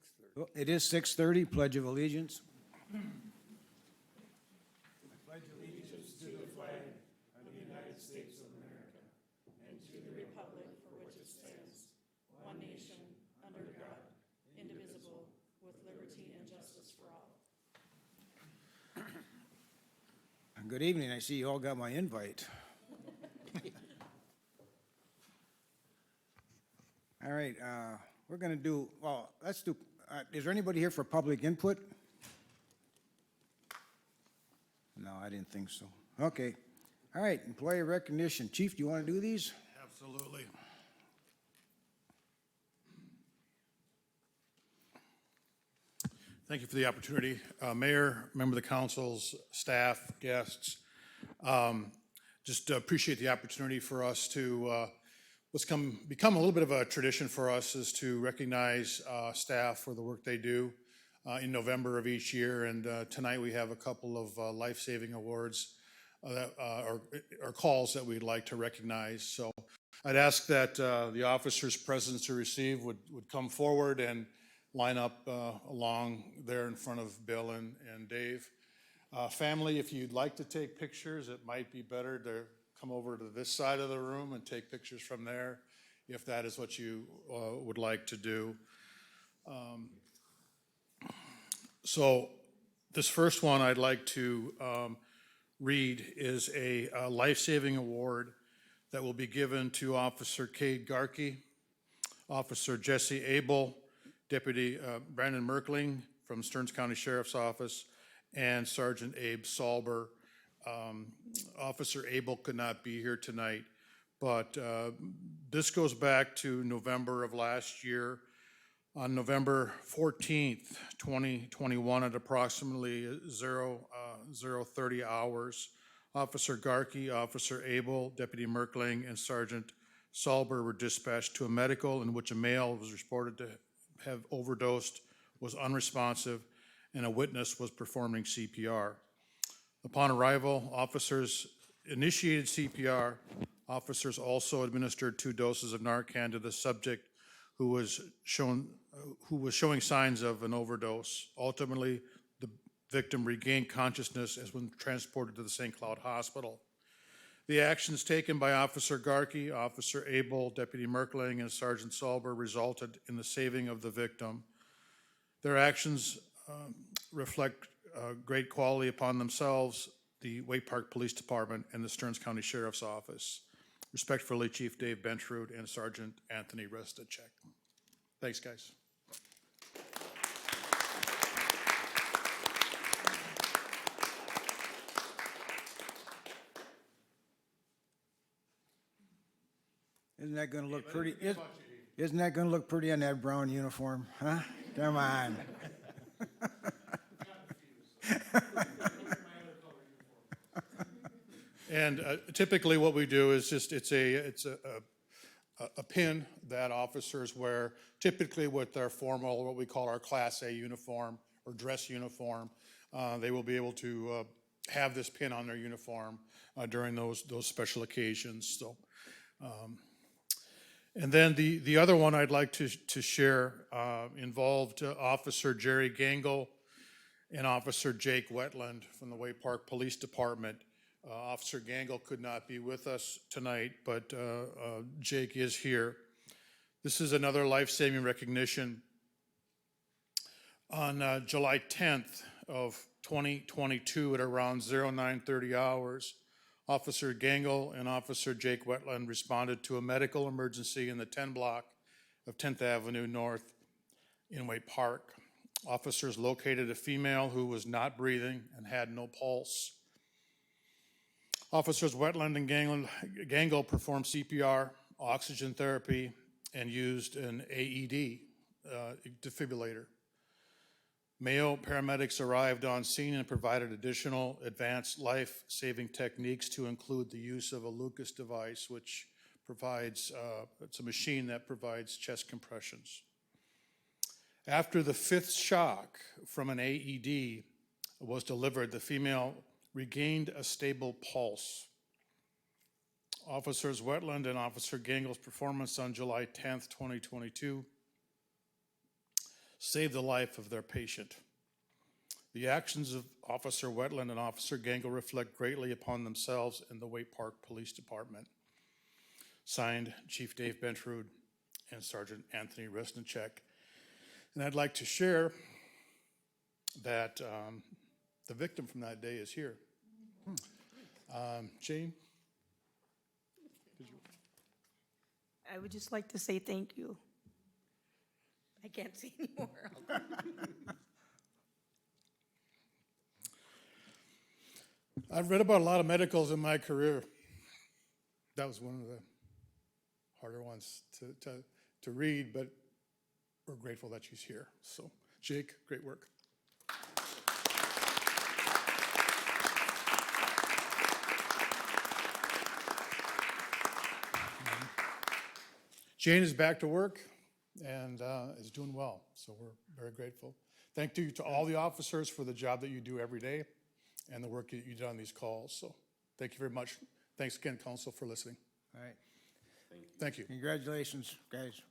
6:30. Well, it is 6:30, Pledge of Allegiance. Good evening, I see you all got my invite. All right, we're gonna do, well, let's do, is there anybody here for public input? No, I didn't think so. Okay, all right, employee recognition. Chief, do you want to do these? Absolutely. Thank you for the opportunity. Mayor, member of the council's staff, guests, just appreciate the opportunity for us to, what's become a little bit of a tradition for us is to recognize staff for the work they do in November of each year. And tonight we have a couple of life-saving awards or calls that we'd like to recognize. So I'd ask that the officers present to receive would come forward and line up along there in front of Bill and Dave. Family, if you'd like to take pictures, it might be better to come over to this side of the room and take pictures from there, if that is what you would like to do. So this first one I'd like to read is a life-saving award that will be given to Officer Cade Garkey, Officer Jesse Abel, Deputy Brandon Merkling from Stearns County Sheriff's Office, and Sergeant Abe Salber. Officer Abel could not be here tonight, but this goes back to November of last year. On November 14th, 2021 at approximately 0:30 hours, Officer Garkey, Officer Abel, Deputy Merkling, and Sergeant Salber were dispatched to a medical in which a male was reported to have overdosed, was unresponsive, and a witness was performing CPR. Upon arrival, officers initiated CPR. Officers also administered 2 doses of Narcan to the subject who was showing signs of an overdose. Ultimately, the victim regained consciousness as when transported to the St. Cloud Hospital. The actions taken by Officer Garkey, Officer Abel, Deputy Merkling, and Sergeant Salber resulted in the saving of the victim. Their actions reflect great quality upon themselves, the Waite Park Police Department, and the Stearns County Sheriff's Office. Respectfully, Chief Dave Bentrud and Sergeant Anthony Restacek. Thanks, guys. Isn't that gonna look pretty? Isn't that gonna look pretty on that brown uniform, huh? Come on. And typically what we do is just, it's a pin that officers wear, typically with their formal, what we call our Class A uniform or dress uniform. They will be able to have this pin on their uniform during those special occasions. So, and then the other one I'd like to share involved Officer Jerry Gangle and Officer Jake Wetland from the Waite Park Police Department. Officer Gangle could not be with us tonight, but Jake is here. This is another life-saving recognition. On July 10th of 2022 at around 09:30 hours, Officer Gangle and Officer Jake Wetland responded to a medical emergency in the 10 block of 10th Avenue North in Waite Park. Officers located a female who was not breathing and had no pulse. Officers Wetland and Gangle performed CPR, oxygen therapy, and used an AED defibrillator. Mayo paramedics arrived on scene and provided additional advanced life-saving techniques to include the use of a Lucas device, which provides, it's a machine that provides chest compressions. After the 5th shock from an AED was delivered, the female regained a stable pulse. Officers Wetland and Officer Gangle's performance on July 10th, 2022 saved the life of their patient. The actions of Officer Wetland and Officer Gangle reflect greatly upon themselves and the Waite Park Police Department. Signed, Chief Dave Bentrud and Sergeant Anthony Resnicek. And I'd like to share that the victim from that day is here. Jane? I would just like to say thank you. I can't say anymore. I've read about a lot of medicals in my career. That was one of the harder ones to read, but we're grateful that she's here. So, Jake, great work. Jane is back to work and is doing well, so we're very grateful. Thank you to all the officers for the job that you do every day and the work that you do on these calls. So thank you very much. Thanks again, Council, for listening. All right. Thank you. Congratulations, guys.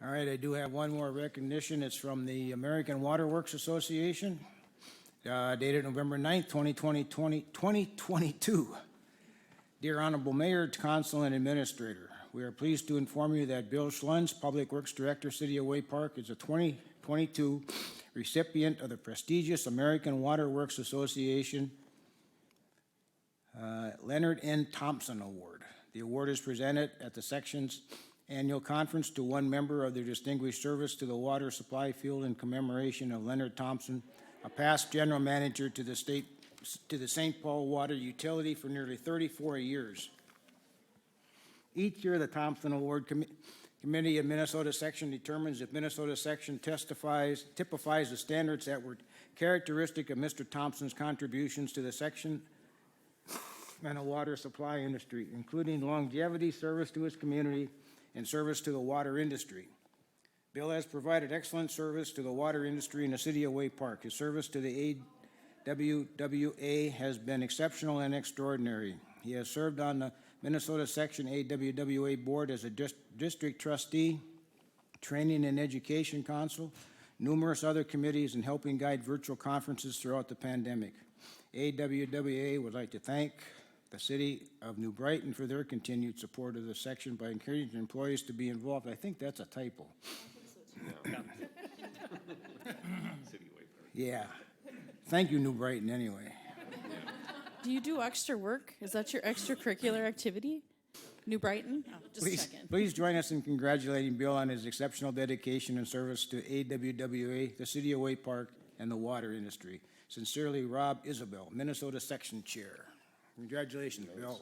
All right, I do have one more recognition. It's from the American Water Works Association, dated November 9th, 2022. Dear Honorable Mayor, Council, and Administrator, we are pleased to inform you that Bill Schlunz, Public Works Director, City of Waite Park, is a 2022 recipient of the prestigious American Water Works Association Leonard N. Thompson Award. The award is presented at the section's annual conference to one member of their distinguished service to the water supply field in commemoration of Leonard Thompson, a past general manager to the St. Paul Water Utility for nearly 34 years. Each year, the Thompson Award Committee of Minnesota Section determines if Minnesota Section typifies the standards that were characteristic of Mr. Thompson's contributions to the section and the water supply industry, including longevity, service to his community, and service to the water industry. Bill has provided excellent service to the water industry in the city of Waite Park. His service to the AWWA has been exceptional and extraordinary. He has served on the Minnesota Section AWWA Board as a district trustee, Training and Education Council, numerous other committees, and helping guide virtual conferences throughout the pandemic. AWWA would like to thank the City of New Brighton for their continued support of the section by encouraging employees to be involved. I think that's a typo. Yeah. Thank you, New Brighton, anyway. Do you do extra work? Is that your extracurricular activity? New Brighton? Oh, just checking. Please join us in congratulating Bill on his exceptional dedication and service to AWWA, the City of Waite Park, and the water industry. Sincerely, Rob Isabel, Minnesota Section Chair. Congratulations, Bill.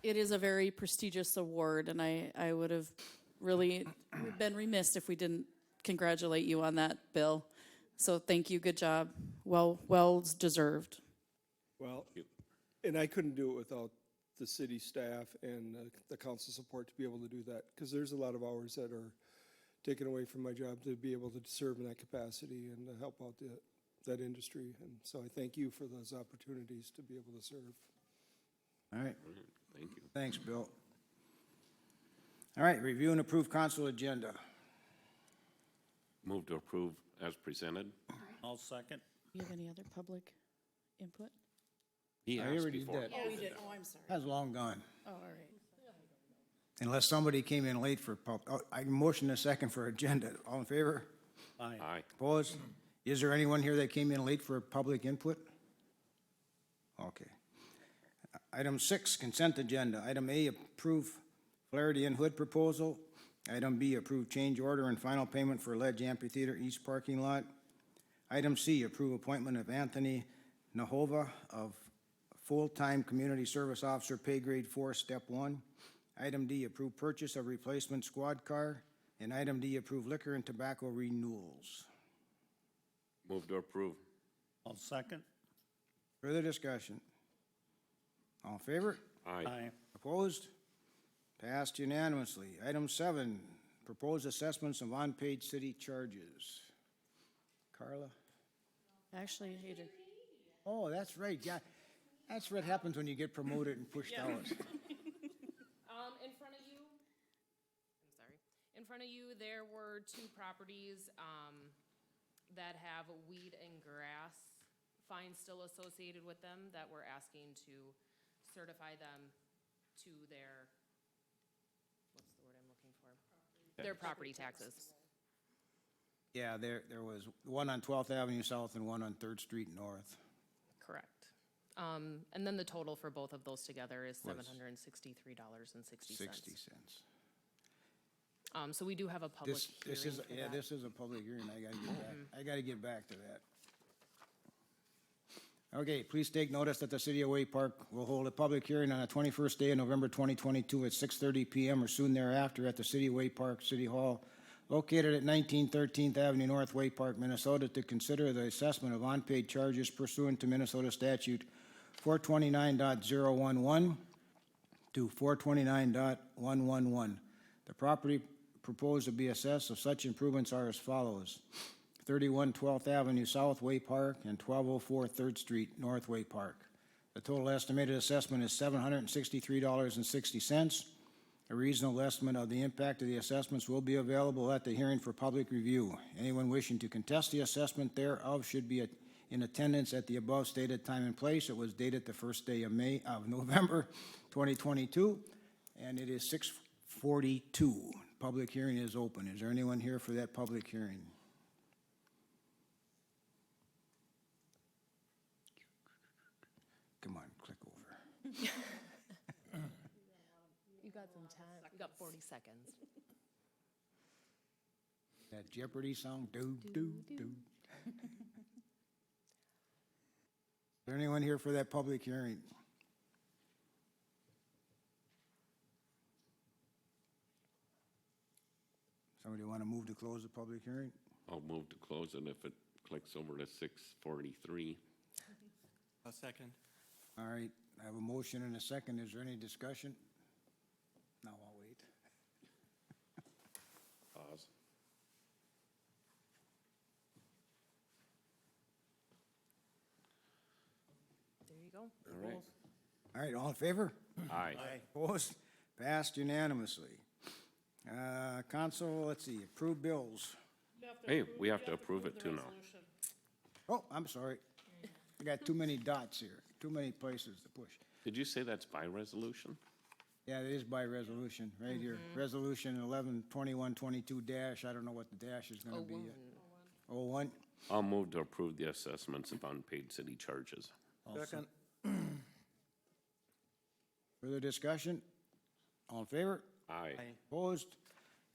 It is a very prestigious award, and I would have really been remiss if we didn't congratulate you on that, Bill. So thank you, good job. Well deserved. Well, and I couldn't do it without the city staff and the council support to be able to do that, because there's a lot of hours that are taken away from my job to be able to serve in that capacity and to help out that industry. And so I thank you for those opportunities to be able to serve. All right. Thank you. Thanks, Bill. All right, review and approve council agenda. Move to approve as presented. I'll second. Do you have any other public input? He I asked already did before. that. Oh, we did. Oh, I'm sorry. That's long gone. Oh, all right. Unless somebody came in late for, I motion a second for agenda. All in favor? Aye. Aye. Opposed? Is there anyone here that came in late for public input? Okay. Item 6, consent agenda. Item A, approve Flaherty and Hood proposal. Item B, approve change order and final payment for Ledge Amphitheater East parking lot. Item C, approve appointment of Anthony Nahova of full-time community service officer, pay grade 4, step 1. Item D, approve purchase of replacement squad car. And item D, approve liquor and tobacco renewals. Move to approve. I'll second. Further discussion? All in favor? Aye. Opposed? Passed unanimously. Item 7, proposed assessments of unpaid city charges. Carla? Actually, Adrian. Oh, that's right, yeah. That's what happens when you get promoted and pushed out. In front of you, I'm sorry, in front of you, there were two properties, that have weed and grass fines still associated with them that we're asking to certify them to their, what's the word I'm looking for? Their property taxes. Yeah, there was one on 12th Avenue South and one on 3rd Street North. Correct. And then the total for both of those together is $763.60. 60 cents. So we do have a public hearing This is, for yeah, that. this is a public hearing. I gotta get back to that. Okay, please take notice that the City of Way Park will hold a public hearing on the 21st day of November 2022 at 6:30 PM or soon thereafter at the City of Way Park City Hall, located at 1913th Avenue North, Way Park, Minnesota, to consider the assessment of unpaid charges pursuant to Minnesota Statute 429.011 to 429.111. The property proposed to be assessed of such improvements are as follows: 31 12th Avenue South, Way Park, and 1204 3rd Street, North Way Park. The total estimated assessment is $763.60. A reasonable estimate of the impact of the assessments will be available at the hearing for public review. Anyone wishing to contest the assessment thereof should be in attendance at the above stated time and place. It was dated the first day of November 2022, and it is 6:42. Public hearing is open. Is there anyone here for that public hearing? Come on, click over. You got some time, you got 40 seconds. That Jeopardy song, do, do, do. Is there anyone here for that public hearing? Somebody want to move to close the public hearing? I'll move to close it if it clicks over to 6:43. I'll second. All right, I have a motion and a second. Is there any discussion? No, I'll wait. Pause. There you go. All right. All right, all in favor? Aye. Opposed? Passed unanimously. Council, let's see, approve bills. Hey, we have to approve it too now. Oh, I'm sorry. I got too many dots here, too many places to push. Did you say that's by resolution? Yeah, it is by resolution, right here. Resolution 11/21/22 dash, I don't know what the dash is gonna be. 01. I'll move to approve the assessments of unpaid city charges. Second. Further discussion? All in favor? Aye. Opposed?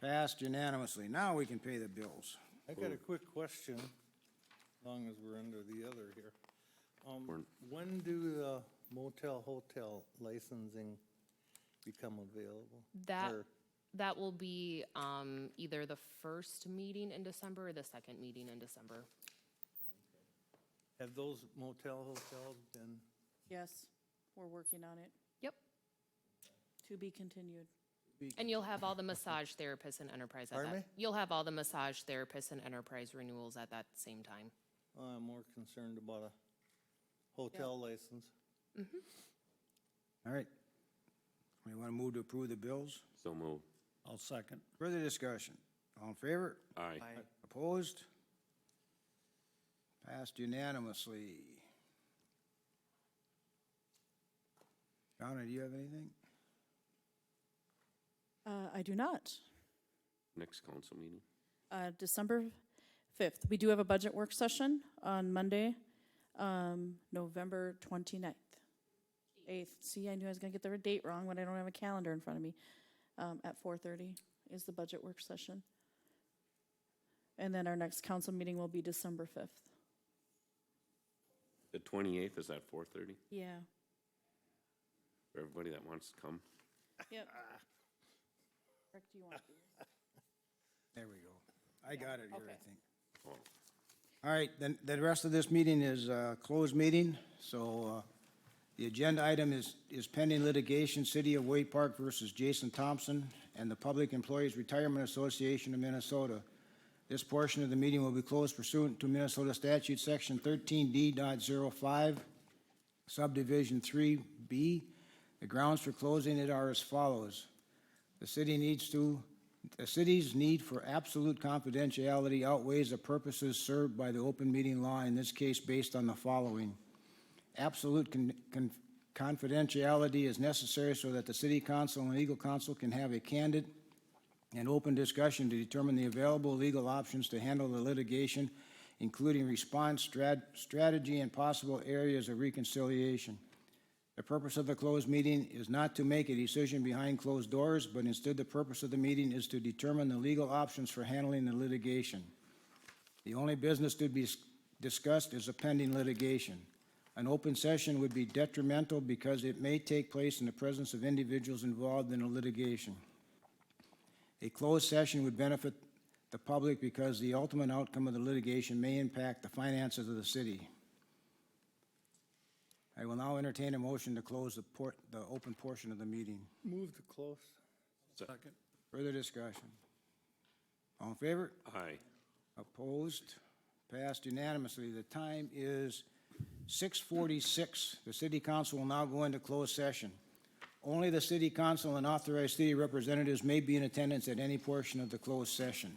Passed unanimously. Now we can pay the bills. I got a quick question, as long as we're under the other here. When do the motel, hotel licensing become available? Or- That will be, either the first meeting in December or the second meeting in December. Have those motel, hotels been, Yes, we're working on it. Yep. To be continued. And you'll have all the massage therapists and enterprise at Pardon that. me? You'll have all the massage therapists and enterprise renewals at that same time. I'm more concerned about a hotel license. All right. We want to move to approve the bills? So move. I'll second. Further discussion? All in favor? Aye. Opposed? Passed unanimously. Donna, do you have anything? I do not. Next council meeting. December 5th. We do have a budget work session on Monday, November 29th. 8th. See, I knew I was gonna get the date wrong when I don't have a calendar in front of me. At 4:30 is the budget work session. And then our next council meeting will be December 5th. The 28th is at 4:30? Yeah. for everybody that wants to come. Yep. Rick, do you want these? There we go. I got it here, Okay. I think. Oh, All right, then the rest of this meeting is a closed meeting, so the agenda item is pending litigation, City of Wade Park versus Jason Thompson and the Public Employees Retirement Association of Minnesota. This portion of the meeting will be closed pursuant to Minnesota Statute Section 13D.05, Subdivision 3B. The grounds for closing it are as follows. The city's need for absolute confidentiality outweighs the purposes served by the open meeting law, in this case based on the following. Absolute confidentiality is necessary so that the city council and legal counsel can have a candid and open discussion to determine the available legal options to handle the litigation, including response strategy and possible areas of reconciliation. The purpose of the closed meeting is not to make a decision behind closed doors, but instead the purpose of the meeting is to determine the legal options for handling the litigation. The only business to be discussed is a pending litigation. An open session would be detrimental because it may take place in the presence of individuals involved in a litigation. A closed session would benefit the public because the ultimate outcome of the litigation may impact the finances of the city. I will now entertain a motion to close the open portion of the meeting. Move to close. Second. Further discussion? All in favor? aye. Opposed? Passed unanimously. The time is 6:46. The city council will now go into closed session. Only the city council and authorized city representatives may be in attendance at any portion of the closed session.